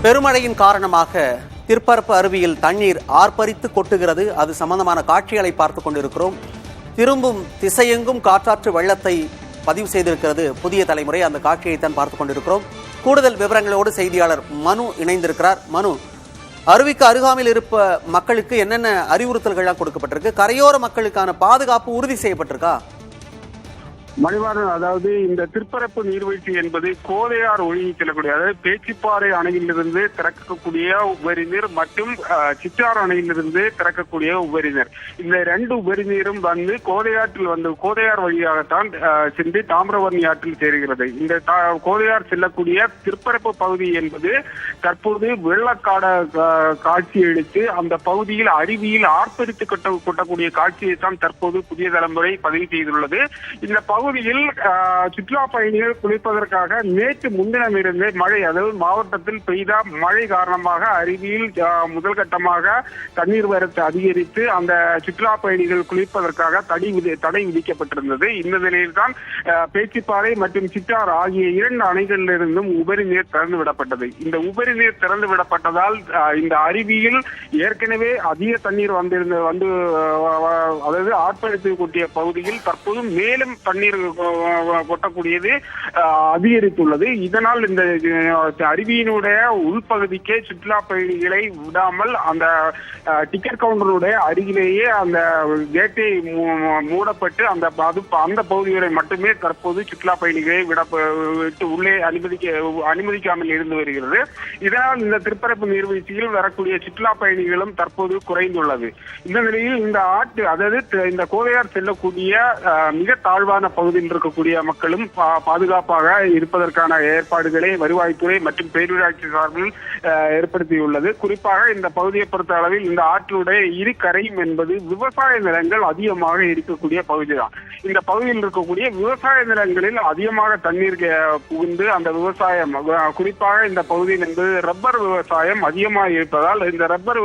பெருமழையின் காரணமாக திருப்பரப்பு அருவியில் தண்ணீர் ஆர்ப்பரித்து கொட்டுகிறது. அது சம்பந்தமான காட்சிகளை பார்த்துக் கொண்டிருக்கிறோம். திரும்பும் திசையெங்கும் காற்றாற்று வெள்ளத்தை பதிவு செய்திருக்கிறது புதிய தலைமுறை. அந்த காட்சியை தான் பார்த்துக் கொண்டிருக்கிறோம். கூடுதல் விவரங்களோடு செய்தியாளர் மனு இணைந்திருக்கிறார். மனு, அருவிக்கு அருகாமையில் இருப்ப மக்களுக்கு என்னென்ன அறிவுறுத்தல்கள்லாம் கொடுக்கப்பட்டிருக்கு? கரையோர மக்களுக்கான பாதுகாப்பு உறுதி செய்யப்பட்டிருக்கா? மணிவாரன், அதாவது இந்த திருப்பரப்பு நீர்வீழ்ச்சி என்பது கோதையார் ஒழுங்கி செல்லக்கூடிய, அதாவது பேச்சிப்பாறை அணையிலிருந்து திறக்கக்கூடிய உபரி நீர் மற்றும் சிற்றாறு அணையிலிருந்து திறக்கக்கூடிய உபரி நீர், இந்த ரெண்டு உபரி நீரும் வந்து கோதையாற்றில் வந்து கோதையார் வழியாகத்தான் சென்று தாமிரபரணி ஆற்றில் சேருகிறது. இந்த கோதையார் செல்லக்கூடிய திருப்பரப்பு பகுதி என்பது தற்போது வெள்ளக்காட காட்சி அளித்து அந்த பகுதியில் அருவியில் ஆர்ப்பரித்து கொட்டக்கூடிய காட்சியை தான் தற்போது புதிய தலைமுறை பதிவு செய்துள்ளது. இந்த பகுதியில் சுற்றுலா பயணிகள் குளிப்பதற்காக நேற்று முன்தினம் இருந்தே மழை, அதாவது மாவட்டத்தில் பெய்த மழை காரணமாக அருவியில் முதல் கட்டமாக தண்ணீர் வரத்து அதிகரித்து அந்த சுற்றுலா பயணிகள் குளிப்பதற்காக தடை விதிக்கப்பட்டிருந்தது. இந்த நிலையில் தான் பேச்சிப்பாறை மற்றும் சிற்றாறு ஆகிய இரண்டு அணைகளிலிருந்தும் உபரி நீர் திறந்து விடப்பட்டது. இந்த உபரி நீர் திறந்து விடப்பட்டதால் இந்த அருவியில் ஏற்கனவே அதிக தண்ணீர் வந்து அதாவது ஆர்ப்பரித்து கொட்டிய பகுதியில் தற்போது மேலும் தண்ணீர் கொட்டக்கூடியது அதிகரித்துள்ளது. இதனால் இந்த அருவியினுடைய உள்பகுதிக்கே சுற்றுலா பயணிகளை விடாமல் அந்த டிக்கெட் கவுண்டருடைய அருகிலேயே அந்த கேட்டை மூடப்பட்டு அந்த பகுதிகளை மட்டுமே தற்போது சுற்றுலா பயணிகளை விட்டு உள்ளே அனுமதிக்காமல் இருந்து வருகிறது. இதனால் இந்த திருப்பரப்பு நீர்வீழ்ச்சியில் வரக்கூடிய சுற்றுலா பயணிகளும் தற்போது குறைந்துள்ளது. இந்த நிலையில் இந்த அதாவது இந்த கோதையார் செல்லக்கூடிய மிக தாழ்வான பகுதியில் இருக்கக்கூடிய மக்களும் பாதுகாப்பாக இருப்பதற்கான ஏற்பாடுகளை வருவாய்த்துறை மற்றும் பேரூராட்சி சார்பில் ஏற்படுத்தியுள்ளது. குறிப்பாக இந்த பகுதியை பொறுத்த அளவில் இந்த ஆற்றுடைய இரு கரையும் என்பது விவசாய நிலங்கள் அதிகமாக இருக்கக்கூடிய பகுதிதான். இந்த பகுதியில் இருக்கக்கூடிய விவசாய நிலங்களில் அதிகமாக தண்ணீர் புகுந்து அந்த விவசாயம், குறிப்பாக இந்த பகுதியில் என்பது ரப்பர் விவசாயம் அதிகமாக இருப்பதால் இந்த ரப்பர்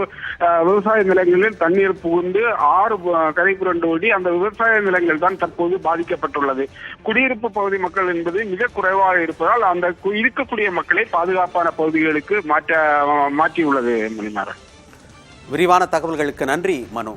விவசாய நிலங்களில் தண்ணீர் புகுந்து ஆறு கரை புரண்டு ஓடி அந்த விவசாய நிலங்கள் தான் தற்போது பாதிக்கப்பட்டுள்ளது. குடியிருப்பு பகுதி மக்கள் என்பது மிக குறைவாக இருப்பதால் அந்த இருக்கக்கூடிய மக்களை பாதுகாப்பான பகுதிகளுக்கு மாற்றியுள்ளது. மணிமாறன், விரிவான தகவல்களுக்கு நன்றி மனு.